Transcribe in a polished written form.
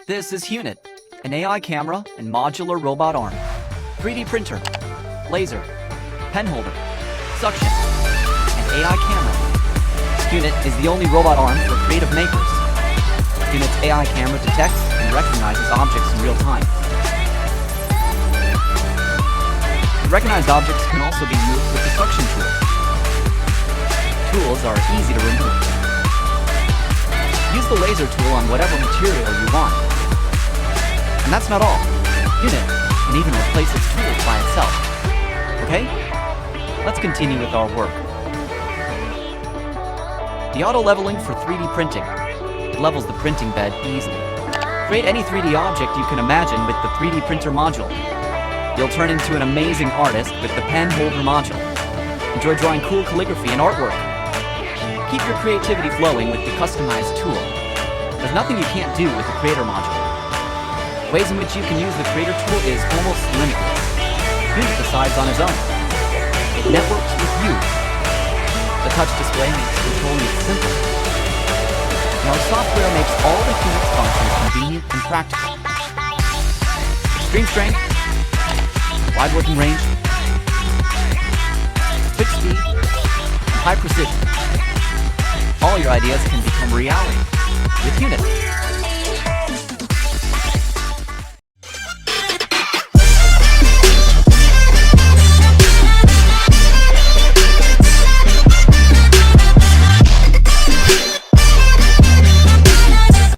This is Unit, an AI camera and modular robot arm, 3D printer, laser, pen holder, suction, and AI camera. Unit is the only robot arm for creative makers. Unit's AI camera detects and recognizes objects in real time. The recognized objects can also be moved with the suction tool. Tools are easy to remove. Use the laser tool on whatever material you want. And that's not all. Unit can even replace its tools by itself. Okay? Let's continue with our work. The auto leveling for 3D printing. It levels the printing bed easily. Create any 3D object you can imagine with the 3D printer module. You'll turn into an amazing artist with the pen holder module. Enjoy drawing cool calligraphy and artwork. Keep your creativity flowing with the customized tool. There's nothing you can't do with the creator module. Ways in which you can use the creator tool is almost limitless. Unit decides on his own. It networks with you. The touch display makes controlling it simple. And our software makes all the Unit's functions convenient and practical. Extreme strength, wide working range, quick speed, and high precision. All your ideas can become reality with Unit.